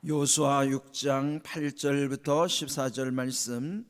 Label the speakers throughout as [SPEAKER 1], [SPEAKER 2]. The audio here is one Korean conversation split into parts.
[SPEAKER 1] 여호수아 6장 8절부터 14절 말씀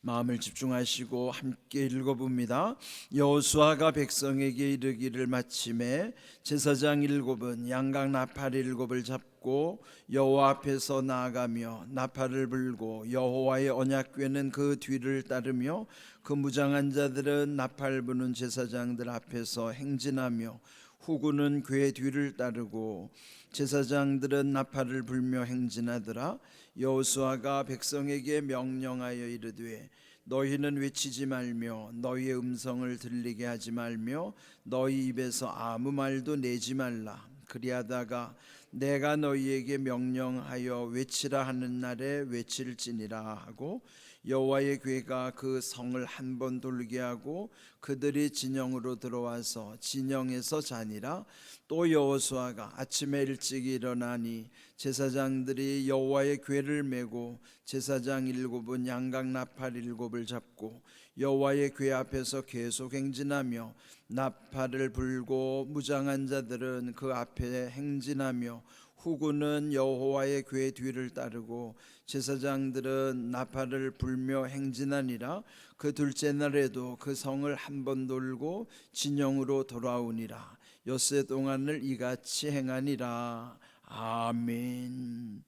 [SPEAKER 1] 마음을 집중하시고 함께 읽어봅니다. 여호수아가 백성에게 이르기를 마침에 제사장 일곱은 양각 나팔 일곱을 잡고 여호와 앞에서 나아가며 나팔을 불고 여호와의 언약궤는 그 뒤를 따르며 그 무장한 자들은 나팔 부는 제사장들 앞에서 행진하며 후구는 궤 뒤를 따르고 제사장들은 나팔을 불며 행진하더라. 여호수아가 백성에게 명령하여 이르되 너희는 외치지 말며 너희의 음성을 들리게 하지 말며 너희 입에서 아무 말도 내지 말라. 그리하다가 내가 너희에게 명령하여 외치라 하는 날에 외칠지니라 하고 여호와의 궤가 그 성을 한 번 돌게 하고 그들이 진영으로 들어와서 진영에서 자니라. 또 여호수아가 아침에 일찍 일어나니 제사장들이 여호와의 궤를 메고 제사장 일곱은 양각 나팔 일곱을 잡고 여호와의 궤 앞에서 계속 행진하며 나팔을 불고 무장한 자들은 그 앞에 행진하며 후구는 여호와의 궤 뒤를 따르고 제사장들은 나팔을 불며 행진하니라. 그 둘째 날에도 그 성을 한 번 돌고 진영으로 돌아오니라. 엿새 동안을 이같이 행하니라. 아멘.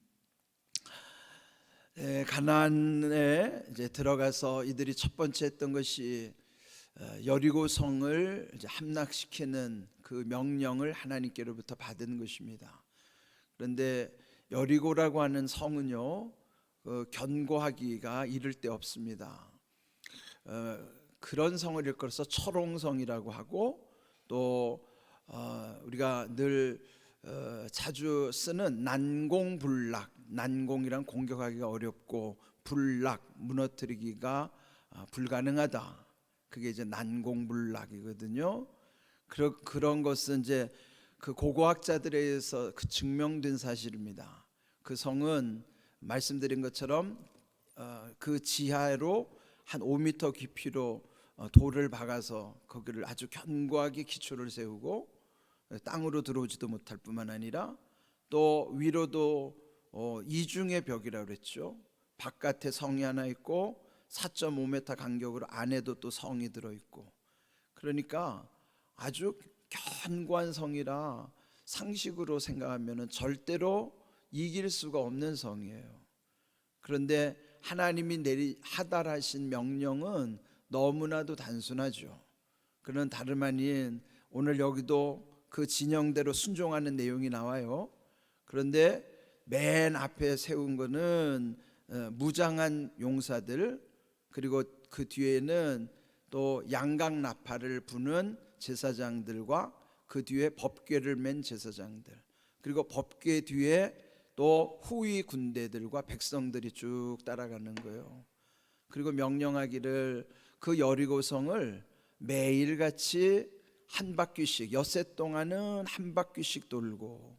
[SPEAKER 1] 가나안에 이제 들어가서 이들이 첫 번째 했던 것이 여리고 성을 이제 함락시키는 그 명령을 하나님께로부터 받은 것입니다. 그런데 여리고라고 하는 성은요, 견고하기가 이를 데 없습니다. 그런 성을 일컬어서 철옹성이라고 하고 또 우리가 늘 자주 쓰는 난공불락, 난공이란 공격하기가 어렵고 불락, 무너뜨리기가 불가능하다. 그게 이제 난공불락이거든요. 그런 것은 이제 그 고고학자들에 의해서 그 증명된 사실입니다. 그 성은 말씀드린 것처럼 그 지하로 한 5m 깊이로 돌을 박아서 거기를 아주 견고하게 기초를 세우고 땅으로 들어오지도 못할 뿐만 아니라 또 위로도 이중의 벽이라고 그랬죠. 바깥에 성이 하나 있고 4.5m 간격으로 안에도 또 성이 들어있고, 그러니까 아주 견고한 성이라 상식으로 생각하면 절대로 이길 수가 없는 성이에요. 그런데 하나님이 하달하신 명령은 너무나도 단순하죠. 그는 다름 아닌 오늘 여기도 그 진영대로 순종하는 내용이 나와요. 그런데 맨 앞에 세운 거는 무장한 용사들, 그리고 그 뒤에는 또 양각 나팔을 부는 제사장들과 그 뒤에 법궤를 맨 제사장들, 그리고 법궤 뒤에 또 후위 군대들과 백성들이 쭉 따라가는 거예요. 그리고 명령하기를 그 여리고성을 매일같이 한 바퀴씩, 엿새 동안은 한 바퀴씩 돌고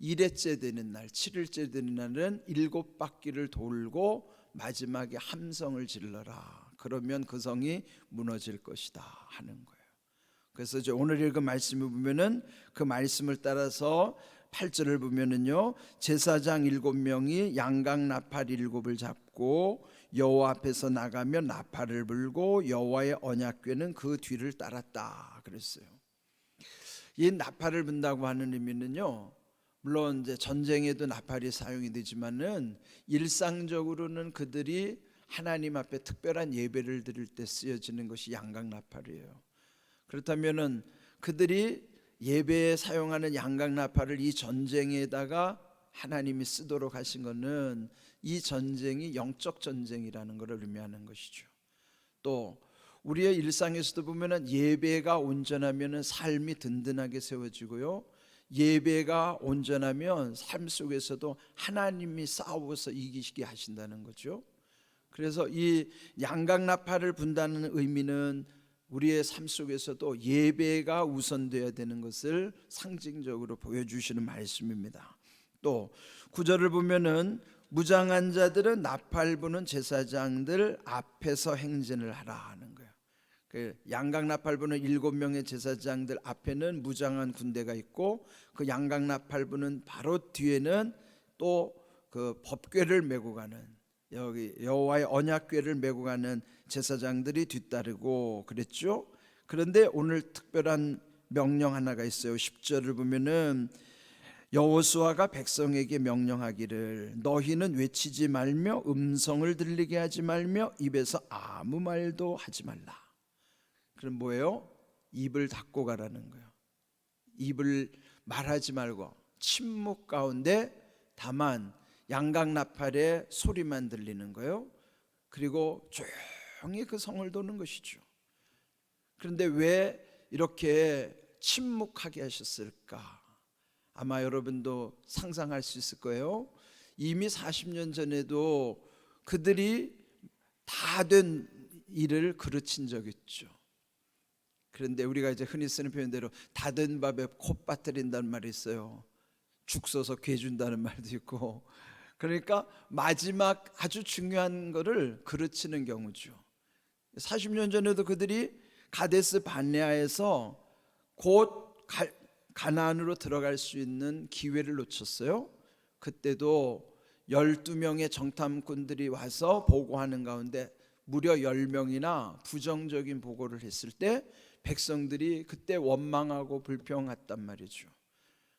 [SPEAKER 1] 1회째 되는 날, 7일째 되는 날은 7바퀴를 돌고 마지막에 함성을 질러라. 그러면 그 성이 무너질 것이다 하는 거예요. 그래서 이제 오늘 읽은 말씀을 보면은 그 말씀을 따라서 8절을 보면은요, 제사장 7명이 양각 나팔 7을 잡고 여호와 앞에서 나가며 나팔을 불고 여호와의 언약궤는 그 뒤를 따랐다 그랬어요. 이 나팔을 분다고 하는 의미는요, 물론 이제 전쟁에도 나팔이 사용이 되지만은 일상적으로는 그들이 하나님 앞에 특별한 예배를 드릴 때 쓰여지는 것이 양각 나팔이에요. 그렇다면은 그들이 예배에 사용하는 양각 나팔을 이 전쟁에다가 하나님이 쓰도록 하신 것은 이 전쟁이 영적 전쟁이라는 것을 의미하는 것이죠. 또 우리의 일상에서도 보면은 예배가 온전하면은 삶이 든든하게 세워지고요, 예배가 온전하면 삶 속에서도 하나님이 싸워서 이기시게 하신다는 거죠. 그래서 이 양각 나팔을 분다는 의미는 우리의 삶 속에서도 예배가 우선되어야 되는 것을 상징적으로 보여주시는 말씀입니다. 또 9절을 보면은 무장한 자들은 나팔 부는 제사장들 앞에서 행진을 하라 하는 거예요. 그 양각 나팔 부는 7명의 제사장들 앞에는 무장한 군대가 있고 그 양각 나팔 부는 바로 뒤에는 또 그 법궤를 메고 가는, 여기 여호와의 언약궤를 메고 가는 제사장들이 뒤따르고 그랬죠. 그런데 오늘 특별한 명령 하나가 있어요. 10절을 보면은 여호수아가 백성에게 명령하기를 너희는 외치지 말며 음성을 들리게 하지 말며 입에서 아무 말도 하지 말라. 그럼 뭐예요? 입을 닫고 가라는 거예요. 입을 말하지 말고 침묵 가운데 다만 양각나팔의 소리만 들리는 거예요. 그리고 조용히 그 성을 도는 것이죠. 그런데 왜 이렇게 침묵하게 하셨을까? 아마 여러분도 상상할 수 있을 거예요. 이미 40년 전에도 그들이 다 된 일을 그르친 적이 있죠. 그런데 우리가 이제 흔히 쓰는 표현대로 다 된 밥에 콧 빠뜨린다는 말이 있어요. 죽 써서 괴 준다는 말도 있고. 그러니까 마지막 아주 중요한 거를 그르치는 경우죠. 40년 전에도 그들이 가데스 바네아에서 곧 가나안으로 들어갈 수 있는 기회를 놓쳤어요. 그때도 12명의 정탐꾼들이 와서 보고하는 가운데 무려 10명이나 부정적인 보고를 했을 때 백성들이 그때 원망하고 불평했단 말이죠.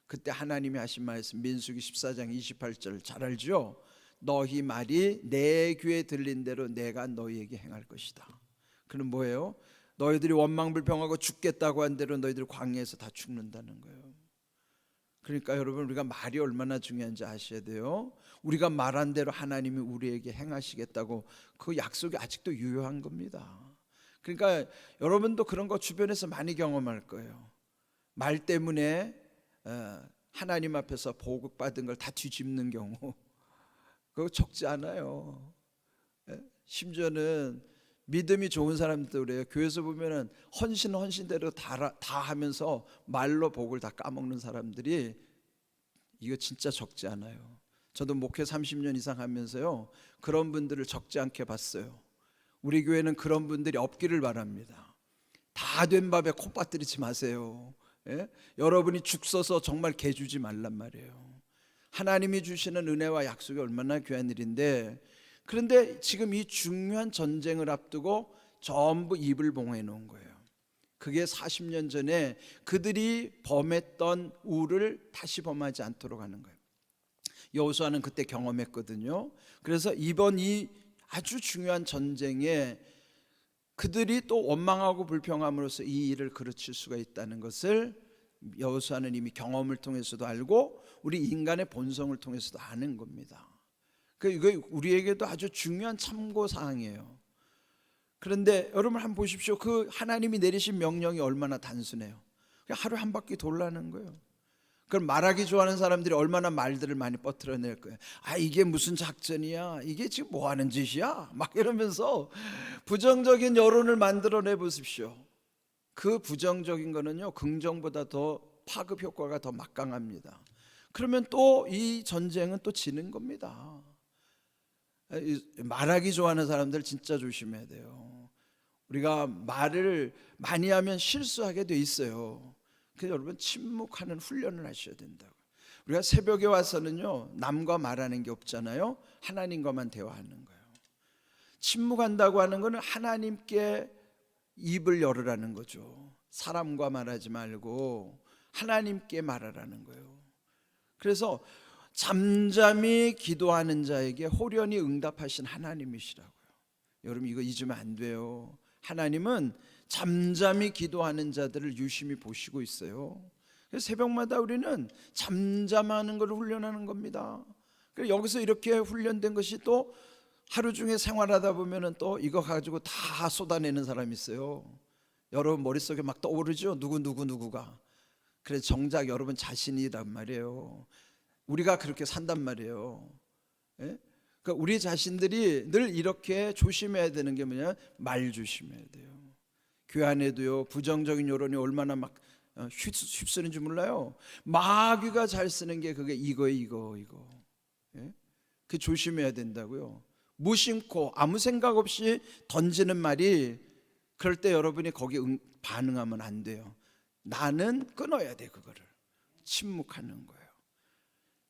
[SPEAKER 1] 그때 하나님이 하신 말씀 민수기 14장 28절 잘 알죠? 너희 말이 내 귀에 들린 대로 내가 너희에게 행할 것이다. 그는 뭐예요? 너희들이 원망불평하고 죽겠다고 한 대로 너희들 광야에서 다 죽는다는 거예요. 그러니까 여러분, 우리가 말이 얼마나 중요한지 아셔야 돼요. 우리가 말한 대로 하나님이 우리에게 행하시겠다고 그 약속이 아직도 유효한 겁니다. 그러니까 여러분도 그런 거 주변에서 많이 경험할 거예요. 말 때문에 하나님 앞에서 보복받은 걸 다 뒤집는 경우 그거 적지 않아요. 심지어는 믿음이 좋은 사람들도 그래요. 교회에서 보면은 헌신대로 다 하면서 말로 복을 다 까먹는 사람들이 이거 진짜 적지 않아요. 저도 목회 30년 이상 하면서요, 그런 분들을 적지 않게 봤어요. 우리 교회는 그런 분들이 없기를 바랍니다. 다 된 밥에 콧 빠뜨리지 마세요. 여러분이 죽 써서 정말 개 주지 말란 말이에요. 하나님이 주시는 은혜와 약속이 얼마나 귀한 일인데, 그런데 지금 이 중요한 전쟁을 앞두고 전부 입을 봉해 놓은 거예요. 그게 40년 전에 그들이 범했던 우를 다시 범하지 않도록 하는 거예요. 여호수아는 그때 경험했거든요. 그래서 이번 이 아주 중요한 전쟁에 그들이 또 원망하고 불평함으로써 이 일을 그르칠 수가 있다는 것을 여호수아는 이미 경험을 통해서도 알고 우리 인간의 본성을 통해서도 아는 겁니다. 이거 우리에게도 아주 중요한 참고 사항이에요. 그런데 여러분 한번 보십시오. 그 하나님이 내리신 명령이 얼마나 단순해요. 그냥 하루에 한 바퀴 돌라는 거예요. 그럼 말하기 좋아하는 사람들이 얼마나 말들을 많이 뻗어낼 거예요. 아, 이게 무슨 작전이야? 이게 지금 뭐 하는 짓이야? 막 이러면서 부정적인 여론을 만들어내 보십시오. 그 부정적인 거는요, 긍정보다 더 파급 효과가 더 막강합니다. 그러면 또 이 전쟁은 또 지는 겁니다. 말하기 좋아하는 사람들 진짜 조심해야 돼요. 우리가 말을 많이 하면 실수하게 돼 있어요. 그래서 여러분, 침묵하는 훈련을 하셔야 된다고. 우리가 새벽에 와서는요, 남과 말하는 게 없잖아요. 하나님과만 대화하는 거예요. 침묵한다고 하는 것은 하나님께 입을 열으라는 거죠. 사람과 말하지 말고 하나님께 말하라는 거예요. 그래서 잠잠히 기도하는 자에게 호련히 응답하신 하나님이시라고요. 여러분, 이거 잊으면 안 돼요. 하나님은 잠잠히 기도하는 자들을 유심히 보시고 있어요. 그래서 새벽마다 우리는 잠잠하는 걸 훈련하는 겁니다. 그래서 여기서 이렇게 훈련된 것이 또 하루 중에 생활하다 보면은 또 이거 가지고 다 쏟아내는 사람이 있어요. 여러분 머릿속에 막 떠오르죠. 누구가. 그래서 정작 여러분 자신이란 말이에요. 우리가 그렇게 산단 말이에요. 그러니까 우리 자신들이 늘 이렇게 조심해야 되는 게 뭐냐, 말 조심해야 돼요. 교회 안에도요, 부정적인 여론이 얼마나 막 휩쓰는지 몰라요. 마귀가 잘 쓰는 게 그게 이거. 그 조심해야 된다고요. 무심코 아무 생각 없이 던지는 말이, 그럴 때 여러분이 거기 반응하면 안 돼요. 나는 끊어야 돼. 그거를 침묵하는 거예요.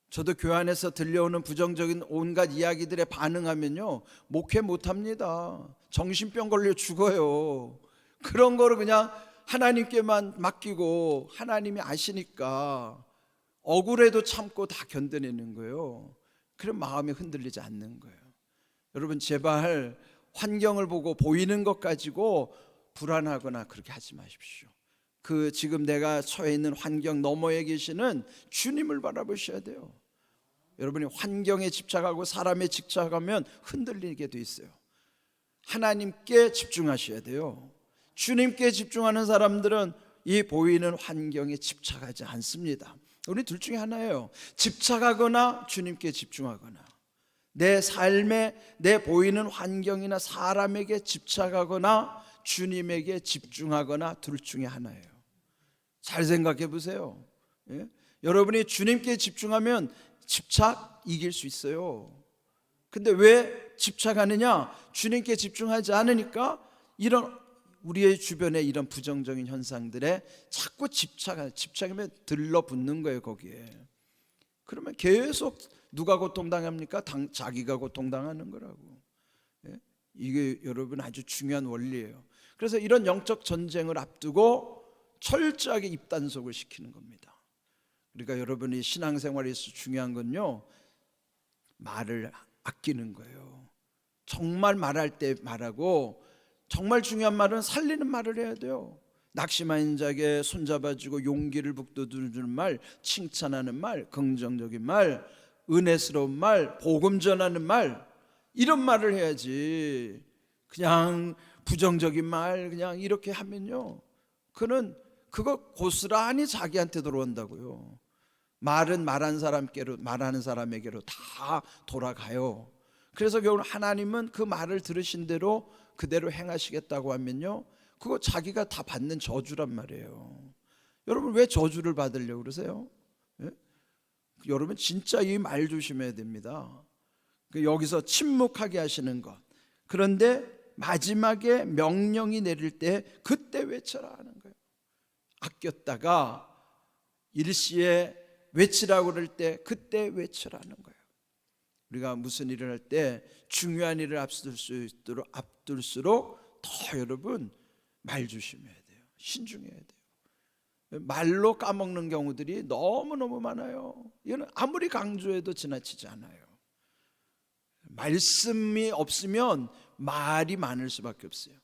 [SPEAKER 1] 저도 교회 안에서 들려오는 부정적인 온갖 이야기들에 반응하면요, 목회 못합니다. 정신병 걸려 죽어요. 그런 거를 그냥 하나님께만 맡기고 하나님이 아시니까 억울해도 참고 다 견뎌내는 거예요. 그런 마음이 흔들리지 않는 거예요. 여러분, 제발 환경을 보고 보이는 것 가지고 불안하거나 그렇게 하지 마십시오. 그 지금 내가 처해 있는 환경 너머에 계시는 주님을 바라보셔야 돼요. 여러분이 환경에 집착하고 사람에 집착하면 흔들리게 돼 있어요. 하나님께 집중하셔야 돼요. 주님께 집중하는 사람들은 이 보이는 환경에 집착하지 않습니다. 우리 둘 중에 하나예요. 집착하거나 주님께 집중하거나, 내 삶에 내 보이는 환경이나 사람에게 집착하거나 주님에게 집중하거나, 둘 중에 하나예요. 잘 생각해 보세요. 예? 여러분이 주님께 집중하면 집착 이길 수 있어요. 근데 왜 집착하느냐? 주님께 집중하지 않으니까 이런 우리의 주변에 이런 부정적인 현상들에 자꾸 집착하면 들러붙는 거예요, 거기에. 그러면 계속 누가 고통당합니까? 자기가 고통당하는 거라고. 예? 이게 여러분 아주 중요한 원리예요. 그래서 이런 영적 전쟁을 앞두고 철저하게 입단속을 시키는 겁니다. 그러니까 여러분이 신앙생활에서 중요한 건요, 말을 아끼는 거예요. 정말 말할 때 말하고, 정말 중요한 말은 살리는 말을 해야 돼요. 낙심한 자에게 손잡아주고 용기를 북돋워주는 말, 칭찬하는 말, 긍정적인 말, 은혜스러운 말, 복음 전하는 말, 이런 말을 해야지. 그냥 부정적인 말 그냥 이렇게 하면요, 그거 고스란히 자기한테 들어온다고요. 말은 말하는 사람에게로 다 돌아가요. 그래서 결국 하나님은 그 말을 들으신 대로 그대로 행하시겠다고 하면요, 그거 자기가 다 받는 저주란 말이에요. 여러분, 왜 저주를 받으려고 그러세요? 예? 여러분 진짜 이 말 조심해야 됩니다. 여기서 침묵하게 하시는 것, 그런데 마지막에 명령이 내릴 때 그때 외쳐라 하는 거예요. 아꼈다가 일시에 외치라고 그럴 때 그때 외쳐라는 거예요. 우리가 무슨 일을 할 때 중요한 일을 앞둘수록 더 여러분 말 조심해야 돼요. 신중해야 돼요. 말로 까먹는 경우들이 너무너무 많아요. 이거는 아무리 강조해도 지나치지 않아요. 말씀이 없으면 말이 많을 수밖에 없어요.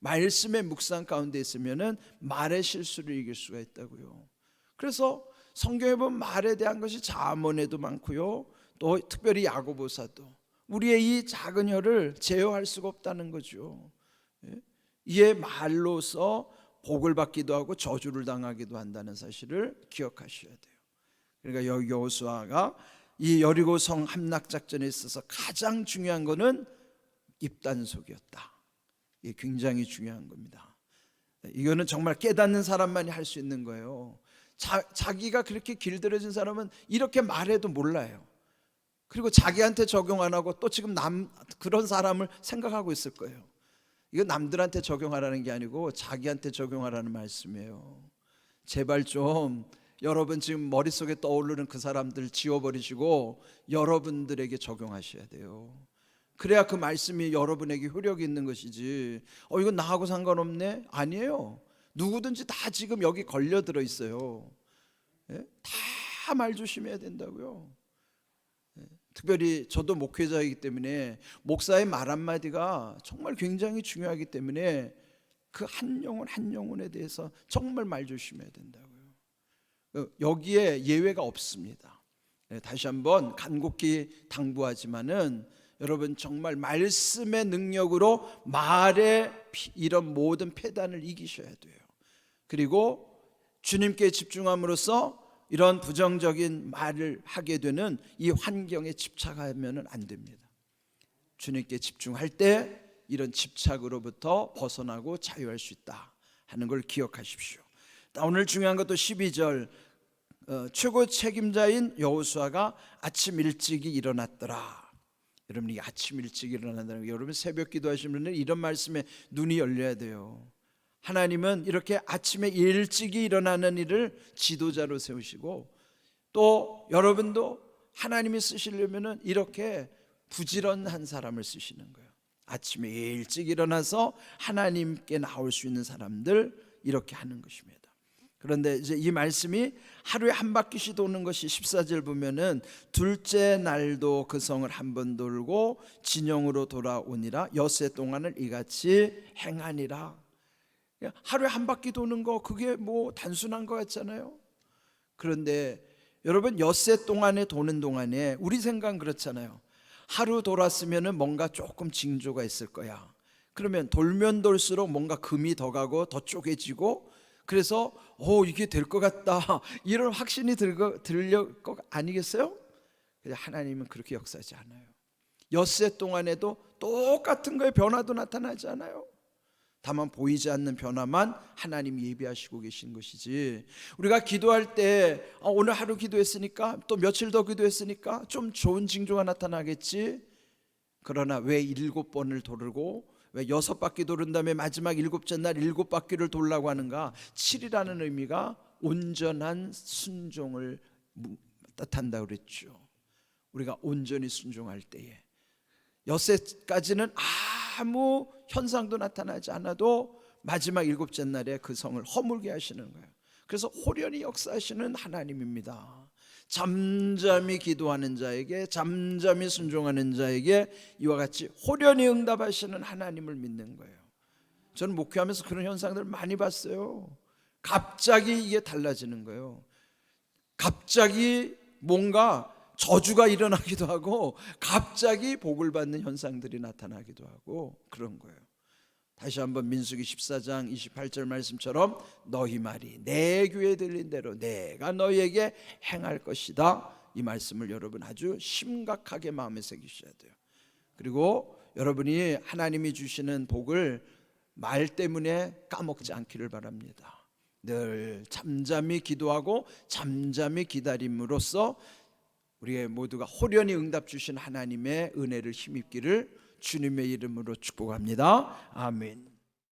[SPEAKER 1] 말씀의 묵상 가운데 있으면은 말의 실수를 이길 수가 있다고요. 그래서 성경에 보면 말에 대한 것이 잠언에도 많고요, 또 특별히 야고보서도 우리의 이 작은 혀를 제어할 수가 없다는 거죠. 이의 말로서 복을 받기도 하고 저주를 당하기도 한다는 사실을 기억하셔야 돼요. 그러니까 여호수아가 이 여리고 성 함락 작전에 있어서 가장 중요한 것은 입단속이었다. 이게 굉장히 중요한 겁니다. 이거는 정말 깨닫는 사람만이 할 수 있는 거예요. 자기가 그렇게 길들여진 사람은 이렇게 말해도 몰라요. 그리고 자기한테 적용 안 하고 또 지금 그런 사람을 생각하고 있을 거예요. 이거 남들한테 적용하라는 게 아니고 자기한테 적용하라는 말씀이에요. 제발 좀 여러분 지금 머릿속에 떠오르는 그 사람들 지워버리시고 여러분들에게 적용하셔야 돼요. 그래야 그 말씀이 여러분에게 효력이 있는 것이지, 이건 나하고 상관없네? 아니에요. 누구든지 다 지금 여기 걸려들어 있어요. 예? 다 말 조심해야 된다고요. 예? 특별히 저도 목회자이기 때문에 목사의 말 한마디가 정말 굉장히 중요하기 때문에 그 한 영혼 한 영혼에 대해서 정말 말 조심해야 된다고요. 여기에 예외가 없습니다. 다시 한번 간곡히 당부하지만은 여러분 정말 말씀의 능력으로 말의 이런 모든 패단을 이기셔야 돼요. 그리고 주님께 집중함으로써 이런 부정적인 말을 하게 되는 이 환경에 집착하면 안 됩니다. 주님께 집중할 때 이런 집착으로부터 벗어나고 자유할 수 있다 하는 걸 기억하십시오. 오늘 중요한 것도 12절, 최고 책임자인 여호수아가 아침 일찍이 일어났더라. 여러분, 이 아침 일찍 일어난다는 게, 여러분 새벽 기도하시는 분은 이런 말씀에 눈이 열려야 돼요. 하나님은 이렇게 아침에 일찍이 일어나는 일을 지도자로 세우시고, 또 여러분도 하나님이 쓰시려면은 이렇게 부지런한 사람을 쓰시는 거예요. 아침에 일찍 일어나서 하나님께 나올 수 있는 사람들, 이렇게 하는 것입니다. 그런데 이제 이 말씀이 하루에 한 바퀴씩 도는 것이 14절 보면은 둘째 날도 그 성을 한 번 돌고 진영으로 돌아오니라. 엿새 동안을 이같이 행하니라. 하루에 한 바퀴 도는 거, 그게 뭐 단순한 것 같잖아요. 그런데 여러분, 엿새 동안에 도는 동안에 우리 생각은 그렇잖아요. 하루 돌았으면은 뭔가 조금 징조가 있을 거야. 그러면 돌면 돌수록 뭔가 금이 더 가고 더 쪼개지고, 그래서 이게 될 것 같다, 이런 확신이 들려 것 아니겠어요? 하나님은 그렇게 역사하지 않아요. 엿새 동안에도 똑같은 거에 변화도 나타나지 않아요. 다만 보이지 않는 변화만 하나님이 예비하시고 계신 것이지, 우리가 기도할 때 오늘 하루 기도했으니까 또 며칠 더 기도했으니까 좀 좋은 징조가 나타나겠지. 그러나 왜 7번을 돌고 왜 6바퀴 도른 다음에 마지막 7째 날 7바퀴를 돌라고 하는가? 7이라는 의미가 온전한 순종을 뜻한다고 그랬죠. 우리가 온전히 순종할 때에 엿새까지는 아무 현상도 나타나지 않아도 마지막 7째 날에 그 성을 허물게 하시는 거예요. 그래서 호련히 역사하시는 하나님입니다. 잠잠히 기도하는 자에게, 잠잠히 순종하는 자에게 이와 같이 호련히 응답하시는 하나님을 믿는 거예요. 저는 목회하면서 그런 현상들을 많이 봤어요. 갑자기 이게 달라지는 거예요. 갑자기 뭔가 저주가 일어나기도 하고 갑자기 복을 받는 현상들이 나타나기도 하고 그런 거예요. 다시 한번 민수기 14장 28절 말씀처럼 너희 말이 내 귀에 들린 대로 내가 너희에게 행할 것이다, 이 말씀을 여러분 아주 심각하게 마음에 새기셔야 돼요. 그리고 여러분이 하나님이 주시는 복을 말 때문에 까먹지 않기를 바랍니다. 늘 잠잠히 기도하고 잠잠히 기다림으로써 우리 모두가 호련히 응답 주신 하나님의 은혜를 힘입기를 주님의 이름으로 축복합니다. 아멘.